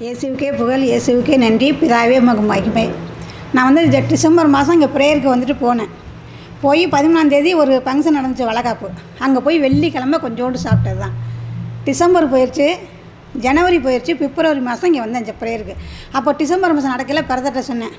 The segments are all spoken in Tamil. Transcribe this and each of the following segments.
இயேசுவுக்கே புகழ், இயேசுவுக்கே நன்றி, பிதாவே உமக்கு மகிமை. நான் வந்து டிசம்பர் மாதம் இங்கே ப்ரேயருக்கு வந்துட்டு போனேன். போய் 13ஆம் தேதி ஒரு ஃபங்க்ஷன் நடந்துச்சு, வளகாப்பு. அங்கே போய் வெள்ளிக்கிழமை கொஞ்சோண்டு சாப்பிட்டது தான். டிசம்பர் போயிடுச்சு, ஜனவரி போயிடுச்சு, பிப்ரவரி மாதம் இங்கே வந்தேன் இந்த ப்ரேயருக்கு. அப்போ டிசம்பர் மாதம் நடக்கல, பிரதர்கிட்ட சொன்னேன்.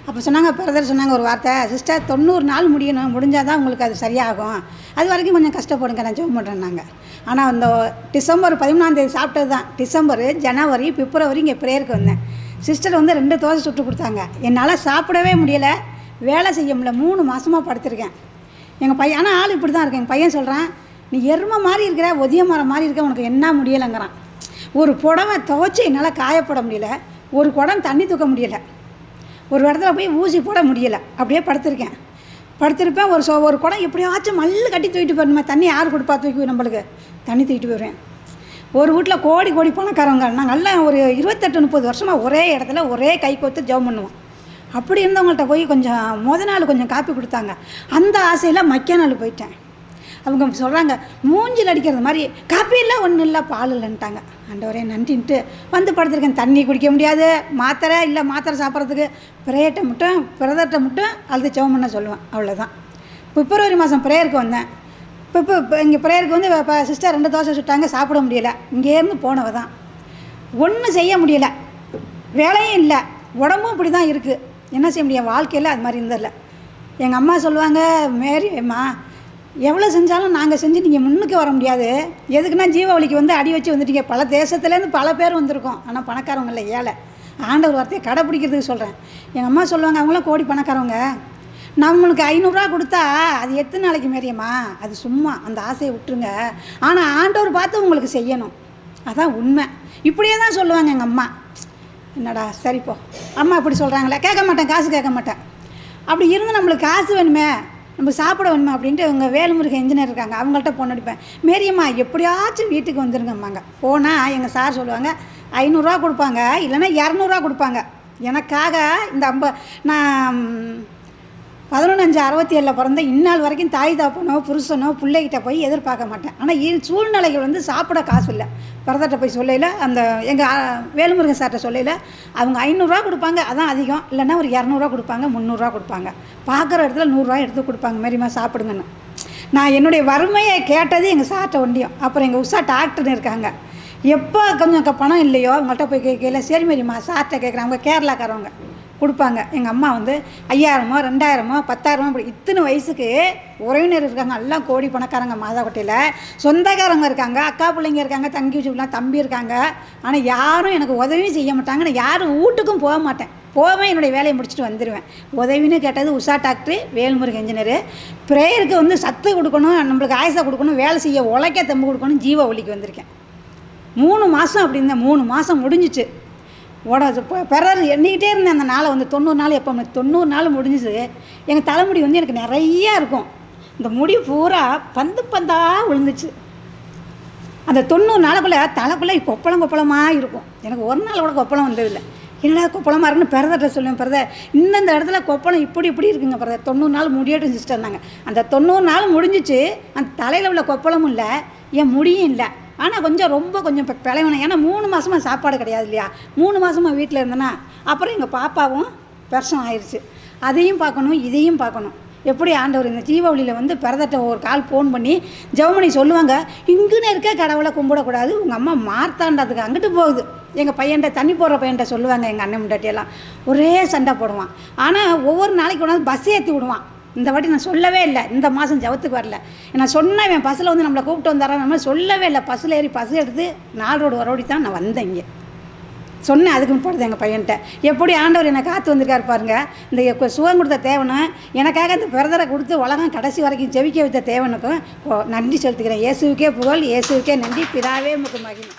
அப்போ சொன்னாங்க, பிரதர் சொன்னாங்க ஒரு வார்த்தை, சிஸ்டர் 90 நாள் முடியணும், முடிஞ்சால் தான் உங்களுக்கு அது சரியாகும், அது வரைக்கும் கொஞ்சம் கஷ்டப்படுங்க, நான் ஜெபம் பண்ணுறேன்னாங்க. ஆனால் அந்த டிசம்பர் 13ஆம் தேதி சாப்பிட்டது தான். டிசம்பர், ஜனவரி, பிப்ரவரி இங்கே ப்ரேயருக்கு வந்தேன். சிஸ்டர் வந்து 2 தோசை சுட்டு கொடுத்தாங்க. என்னால் சாப்பிடவே முடியலை, வேலை செய்ய முடியல, 3 மாதமாக படுத்திருக்கேன். எங்கள் பையன் ஆனால் ஆள் இப்படி தான் இருக்கேன். எங்கள் பையன் சொல்கிறான், நீ எருமை மாதிரி இருக்கிற, ஒதிய மரம் மாதிரி இருக்க, உனக்கு என்ன முடியலைங்கிறான். ஒரு புடவை துவைச்சி என்னால் காயப்பட முடியல, ஒரு குடம் தண்ணி தூக்க முடியலை, ஒரு இடத்துல போய் ஊசி போட முடியலை, அப்படியே படுத்திருக்கேன். படுத்திருப்பேன். ஒரு குடம் எப்படியாச்சும் மல்லு கட்டி தூக்கிட்டு போயிருமே, தண்ணி யார் கொடுப்பா தூக்கி நம்மளுக்கு, தண்ணி தூக்கிட்டு போயிடுவேன். ஒரு வீட்டில் கோடி கோடி பணக்காரவங்க, நாங்கள் எல்லாம் ஒரு 28-30 வருஷமாக ஒரே இடத்துல ஒரே கை கோத்து ஜெபம் பண்ணுவோம். அப்படி இருந்தவங்கள்ட்ட போய் கொஞ்சம் நாள் கொஞ்சம் காப்பி கொடுத்தாங்க. அந்த ஆசையில் நாள் போயிட்டேன். அவங்க சொல்கிறாங்க, மூஞ்சில் அடிக்கிறது மாதிரி, காப்பி இல்லை, ஒன்றும் இல்லை, பால் இல்லைன்ட்டாங்க. ஆண்டவரே நன்றின்ட்டு வந்து படுத்துருக்கேன். தண்ணி குடிக்க முடியாது, மாத்திரை இல்லை, மாத்திரை சாப்பிட்றதுக்கு பிரதர்கிட்ட மட்டும் அழுது ஜெபம் பண்ண சொல்லுவேன், அவ்வளோதான். பிப்ரவரி மாதம் ப்ரேயருக்கு வந்தேன். இப்போ இங்கே ப்ரேயருக்கு வந்து இப்போ சிஸ்டர் 2 தோசை சுட்டாங்க, சாப்பிட முடியலை. இங்கேருந்து போனவ தான், ஒன்றும் செய்ய முடியலை, வேலையும் இல்லை, உடம்பும் இப்படி தான் இருக்குது. என்ன செய்ய முடியும், வாழ்க்கையில் அது மாதிரி இருந்ததில்ல. எங்கள் அம்மா சொல்லுவாங்க, மேரிம்மா எவ்வளோ செஞ்சாலும் நாங்கள் செஞ்சு நீங்கள் முன்னுக்கு வர முடியாது, எதுக்குன்னா ஜீவாவளிக்கு வந்து அடி வச்சு வந்துட்டீங்க. பல தேசத்துலேருந்து பல பேர் வந்திருக்கோம், ஆனால் பணக்காரவங்க இல்லை, ஏழை. ஆண்டவர் வார்த்தையை கடைப்பிடிக்கிறதுக்கு சொல்கிறேன். எங்கள் அம்மா சொல்லுவாங்க, அவங்களாம் கோடி பணக்காரவங்க, நம்மளுக்கு 500 கொடுத்தா அது எத்தனை நாளைக்கு மேரியம்மா, அது சும்மா அந்த ஆசையை விட்டுருங்க, ஆனால் ஆண்டவர் பார்த்து உங்களுக்கு செய்யணும், அதான் உண்மை. இப்படியே தான் சொல்லுவாங்க எங்கள் அம்மா. என்னடா சரிப்போ, அம்மா இப்படி சொல்கிறாங்களே, கேட்க மாட்டேன், காசு கேட்க மாட்டேன். அப்படி இருந்து நம்மளுக்கு காசு வேணுமே, நம்ம சாப்பிட வேணுமா அப்படின்ட்டு இவங்க வேலுமுருகன் இன்ஜினியர் இருக்காங்க, அவங்கள்ட்ட ஃபோன் அடிப்பேன். மேரியம்மா எப்படியாச்சும் வீட்டுக்கு வந்துருங்கம்மாங்க. போனால் எங்கள் சார் சொல்லுவாங்க, 500 கொடுப்பாங்க, இல்லைன்னா 200 கொடுப்பாங்க. எனக்காக இந்த நான் 11/5/67 பிறந்த இந்நாள் வரைக்கும் தாய் தாப்பனோ புருஷனோ பிள்ளைகிட்ட போய் எதிர்பார்க்க மாட்டேன். ஆனால் சூழ்நிலைகள் வந்து சாப்பிட காசு இல்லை. பிரதர்கிட்ட போய் சொல்லையில், அந்த எங்கள் வேலுமுருகன் சார்கிட்ட சொல்லையில், அவங்க 500 கொடுப்பாங்க, அதான் அதிகம், இல்லைன்னா ஒரு 200 கொடுப்பாங்க, 300 கொடுப்பாங்க, பார்க்குற இடத்துல 100 எடுத்து கொடுப்பாங்க, மாரிம்மா சாப்பிடுங்கன்னு. நான் என்னுடைய வறுமையை கேட்டது எங்கள் சார்கிட்ட ஒண்டியும். அப்புறம் எங்கள் உஷா டாக்டர்னு இருக்காங்க, எப்போ கொஞ்சம் பணம் இல்லையோ அவங்கள்ட்ட போய் கேட்கல, சரி மாரிம்மா சார்கிட்ட கேட்குறேன், அவங்க கேரளாக்காரவங்க கொடுப்பாங்க. எங்கள் அம்மா வந்து 5000 2000 10,000 இப்படி இத்தனை வயசுக்கு உறவினர் இருக்காங்க, எல்லாம் கோடி பணக்காரங்க. மாதாக்கோட்டையில் சொந்தக்காரங்க இருக்காங்க, அக்கா பிள்ளைங்க இருக்காங்க, தங்கி வச்சுக்கலாம், தம்பி இருக்காங்க. ஆனால் யாரும் எனக்கு உதவியும் செய்ய மாட்டாங்க. நான் யாரும் வீட்டுக்கும் போக மாட்டேன், போவேன், என்னுடைய வேலையை முடிச்சுட்டு வந்துடுவேன். உதவின்னு கேட்டது உஷா டாக்டரு, வேலுமுருகன் இன்ஜினியரு. ப்ரேயருக்கு வந்து சத்து கொடுக்கணும், நம்மளுக்கு ஆயுசா கொடுக்கணும், வேலை செய்ய உழைக்க தெம்பு கொடுக்கணும், ஜீவாவளிக்கு வந்திருக்கேன். 3 மாதம் அப்படி இருந்தேன். 3 மாதம் முடிஞ்சிச்சு. பிறர் எண்ணிக்கிட்டே இருந்தேன் அந்த நாளை வந்து 90 நாள். எப்போ 90 நாள் முடிஞ்சிச்சு. எங்கள் தலைமுடி வந்து எனக்கு நிறையா இருக்கும், இந்த முடி பூரா பந்தாக விழுந்துச்சு. அந்த 90 நாளுக்குள்ளே தலைக்குள்ளே கொப்பளமாக இருக்கும். எனக்கு ஒரு நாள் கூட கொப்பளம் வந்ததில்லை. என்னடா கொப்பளமாக இருக்குன்னு பிரதர்கிட்ட சொல்லுவேன், பிரதர் இந்த இடத்துல கொப்பளம் இப்படி இருக்குங்க பிரதர், 90 நாள் முடியட்டும் சிஸ்டர்னாங்க. அந்த 90 நாள் முடிஞ்சிச்சு. அந்த தலையில் உள்ள கொப்பளமும் இல்லை, என் முடியும் இல்லை. ஆனால் கொஞ்சம் பிழைவணும். ஏன்னா 3 மாதமாக சாப்பாடு கிடையாது இல்லையா, 3 மாதமாக வீட்டில் இருந்தேன்னா. அப்புறம் எங்கள் பாப்பாவும் பெருசம் ஆயிடுச்சு. அதையும் பார்க்கணும், இதையும் பார்க்கணும். எப்படி ஆண்டவர் இந்த ஜீவாவளியில் வந்து பிறதட்ட ஒரு கால் ஃபோன் பண்ணி ஜெபமணி சொல்லுவாங்க, இங்குன்னு இருக்க கடவுளை கும்பிடக்கூடாது, உங்கள் அம்மா மார்த்தாண்டதுக்கு அங்கிட்டு போகுது. எங்கள் பையன்கிட்ட தண்ணி போடுற பையன்கிட்ட சொல்லுவாங்க, எங்கள் அண்ணன் முண்டாட்டியெல்லாம் ஒரே சண்டை போடுவான். ஆனால் ஒவ்வொரு நாளைக்கு கொண்டாந்து பஸ் ஏற்றி விடுவான். இந்த வாட்டி நான் சொல்லவே இல்லை, இந்த மாதம் ஜபத்துக்கு வரல. நான் சொன்னேன், பஸ்ஸில் வந்து நம்மளை கூப்பிட்டு வந்தாரா, நம்ம சொல்லவே இல்லை. பஸ்ஸில் ஏறி பஸ் எடுத்து 4 ரோடு வரோடி தான் நான் வந்தேன் இங்கே. சொன்னேன், அதுக்குன்னு போடுது எங்கள் பையன்கிட்ட. எப்படி ஆண்டவர் என்னை காத்து வந்திருக்காரு பாருங்க. இந்த சுகம் கொடுத்த தேவனும், எனக்காக இந்த பிரதரை கொடுத்து உலகம் கடைசி வரைக்கும் ஜெபிக்க வைத்த தேவனுக்கும் நன்றி செலுத்துக்கிறேன். இயேசுவுக்கே புகழ், இயேசுவுக்கே நன்றி, பிதாவே உமக்கு மகிமை.